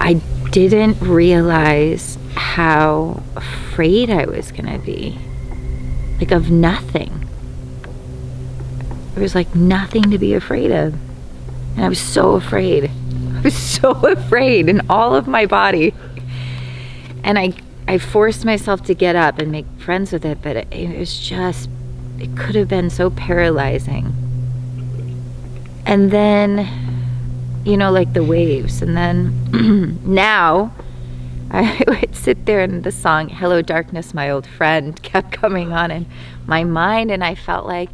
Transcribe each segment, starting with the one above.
I didn't realize how afraid I was gonna be. Like, of nothing. There was like nothing to be afraid of. And I was so afraid. I was so afraid in all of my body. And I forced myself to get up and make friends with it, but it was just, it could have been so paralyzing. And then, you know, like the waves. And then now I would sit there and the song, Hello Darkness, My Old Friend, kept coming on in my mind. And I felt like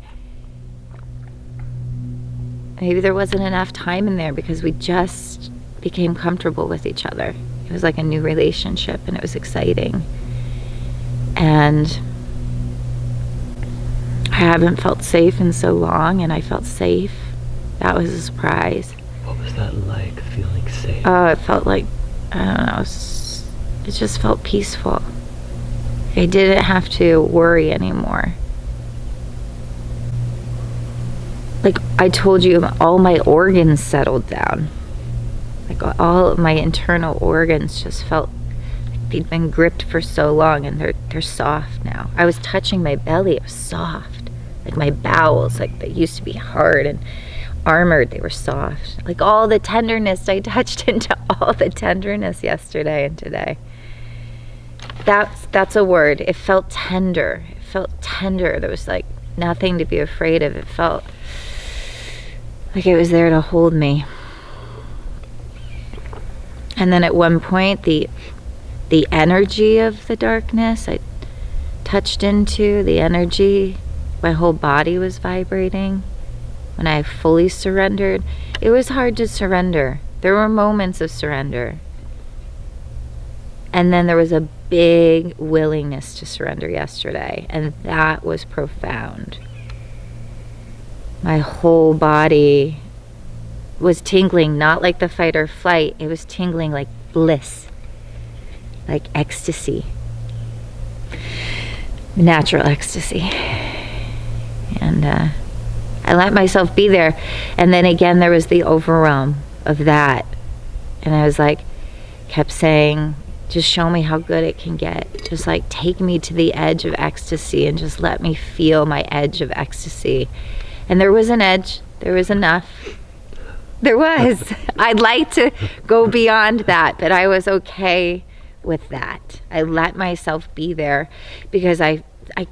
maybe there wasn't enough time in there because we just became comfortable with each other. It was like a new relationship and it was exciting. And I haven't felt safe in so long, and I felt safe. That was a surprise. What was that like, feeling safe? Oh, it felt like, I don't know, it just felt peaceful. I didn't have to worry anymore. Like I told you, all my organs settled down. Like all of my internal organs just felt like they'd been gripped for so long, and they're soft now. I was touching my belly, it was soft. Like my bowels, like they used to be hard and armored, they were soft. Like all the tenderness, I touched into all the tenderness yesterday and today. That's a word. It felt tender. It felt tender. There was like nothing to be afraid of. It felt like it was there to hold me. And then at one point, the energy of the darkness, I touched into the energy. My whole body was vibrating. When I fully surrendered, it was hard to surrender. There were moments of surrender. And then there was a big willingness to surrender yesterday, and that was profound. My whole body was tingling, not like the fight or flight. It was tingling like bliss, like ecstasy, natural ecstasy. And I let myself be there. And then again, there was the overwhelm of that. And I was like, kept saying, just show me how good it can get. Just like take me to the edge of ecstasy and just let me feel my edge of ecstasy. And there was an edge. There was enough. There was. I'd like to go beyond that, but I was okay with that. I let myself be there because I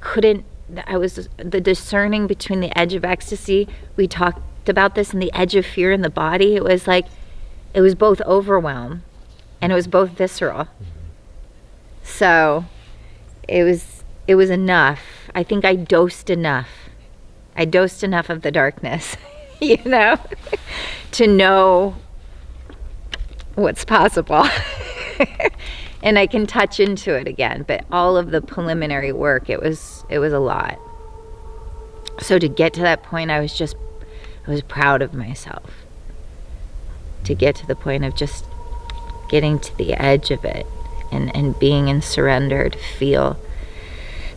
couldn't, I was the discerning between the edge of ecstasy. We talked about this, and the edge of fear in the body. It was like, it was both overwhelm and it was both visceral. So it was enough. I think I dosed enough. I dosed enough of the darkness, you know, to know what's possible. And I can touch into it again, but all of the preliminary work, it was a lot. So to get to that point, I was proud of myself. To get to the point of just getting to the edge of it and being in surrender, to feel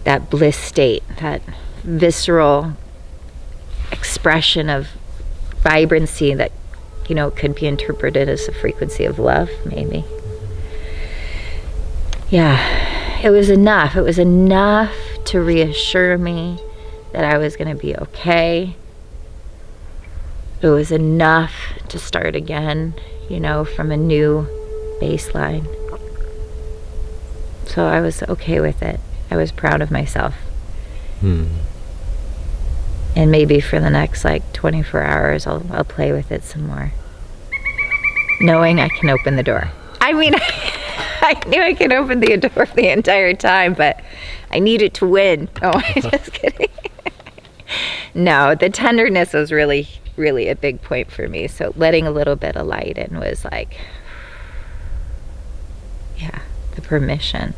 that bliss state, that visceral expression of vibrancy that, you know, could be interpreted as a frequency of love, maybe. Yeah, it was enough. It was enough to reassure me that I was going to be okay. It was enough to start again, you know, from a new baseline. So I was okay with it. I was proud of myself. And maybe for the next like 24 hours, I'll play with it some more, knowing I can open the door. I mean, I knew I could open the door the entire time, but I needed to win. Oh, I'm just kidding. No, the tenderness was really, really a big point for me. So letting a little bit of light in was like, yeah, the permission.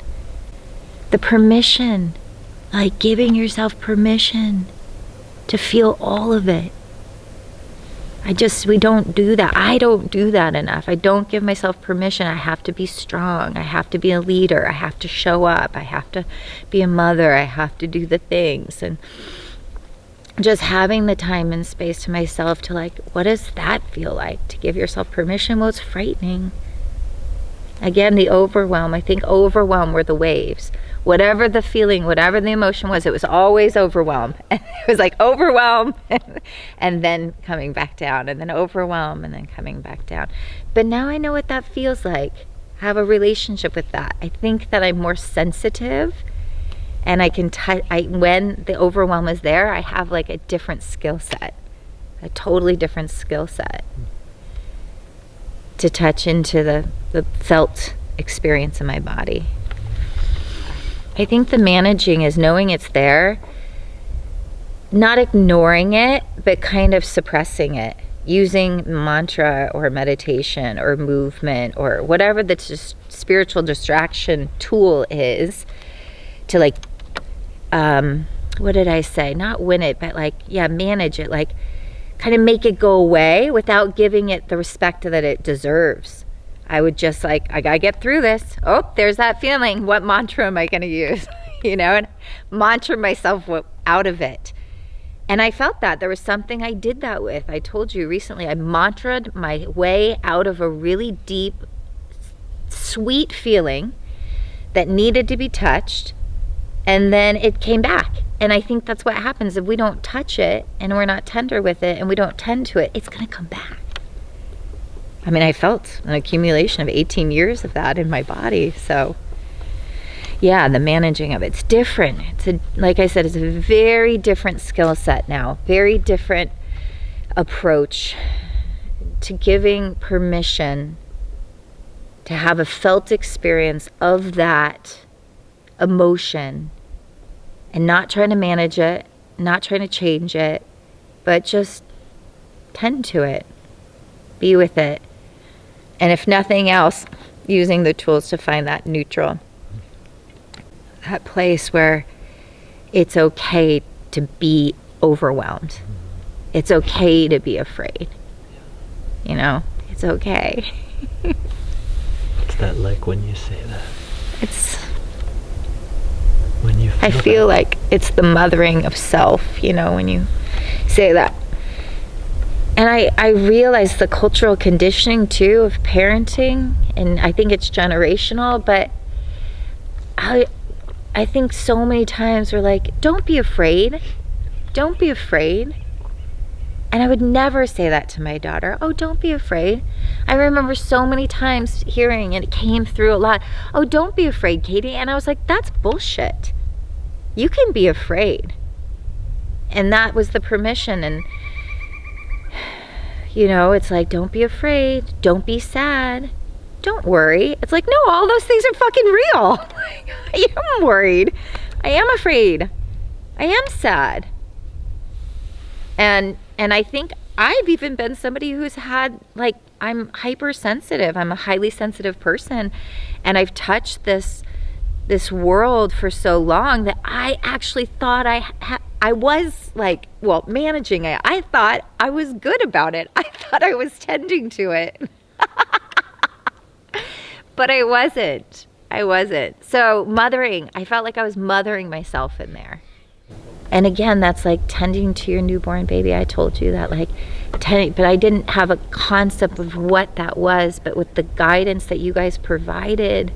The permission, like giving yourself permission to feel all of it. We don't do that. I don't do that enough. I don't give myself permission. I have to be strong. I have to be a leader. I have to show up. I have to be a mother. I have to do the things. And just having the time and space to myself to like, what does that feel like? To give yourself permission? Well, it's frightening. Again, the overwhelm. I think overwhelm were the waves. Whatever the feeling, whatever the emotion was, it was always overwhelm. And it was like overwhelm and then coming back down, and then overwhelm and then coming back down. But now I know what that feels like. I have a relationship with that. I think that I'm more sensitive, and I can when the overwhelm is there, I have like a different skill set, a totally different skill set to touch into the felt experience in my body. I think the managing is knowing it's there, not ignoring it, but kind of suppressing it, using mantra or meditation or movement or whatever the spiritual distraction tool is to like, what did I say? Not win it, but like, yeah, manage it, like kind of make it go away without giving it the respect that it deserves. I would just like, I gotta get through this. Oh, there's that feeling. What mantra am I gonna use? You know, and mantra myself out of it. And I felt that there was something I did that with. I told you recently, I mantraed my way out of a really deep, sweet feeling that needed to be touched. And then it came back. And I think that's what happens if we don't touch it and we're not tender with it and we don't tend to it, it's gonna come back. I mean, I felt an accumulation of 18 years of that in my body. So yeah, the managing of it's different. Like I said, it's a very different skill set now, very different approach to giving permission to have a felt experience of that emotion and not trying to manage it, not trying to change it, but just tend to it, be with it. And if nothing else, using the tools to find that neutral, that place where it's okay to be overwhelmed. It's okay to be afraid. You know, it's okay. What's that like when you say that? It's, when you I feel that? like it's the mothering of self, you know, when you say that. And I realize the cultural conditioning too of parenting, and I think it's generational, but I think so many times we're like, don't be afraid. Don't be afraid. And I would never say that to my daughter. Oh, don't be afraid. I remember so many times hearing, and it came through a lot, oh, don't be afraid, Katey. And I was like, that's bullshit. You can be afraid. And that was the permission. And you know, it's like, don't be afraid. Don't be sad. Don't worry. It's like, no, all those things are fucking real. I am worried. I am afraid. I am sad. And I think I've even been somebody who's had, like, I'm hypersensitive. I'm a highly sensitive person. And I've touched this world for so long that I actually thought I was like, well, managing it. I thought I was good about it. I thought I was tending to it. But I wasn't. So mothering, I felt like I was mothering myself in there. And again, that's like tending to your newborn baby. I told you that, like, but I didn't have a concept of what that was. But with the guidance that you guys provided,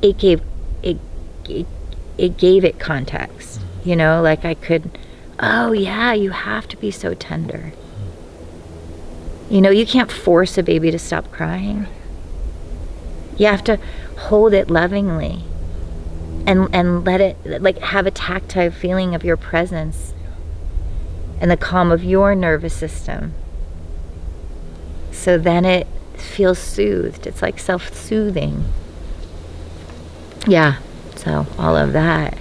it gave it context. You know, like I could, oh yeah, you have to be so tender. You know, you can't force a baby to stop crying. You have to hold it lovingly and let it, like, have a tactile feeling of your presence and the calm of your nervous system. So then it feels soothed. It's like self-soothing. Yeah, so all of that.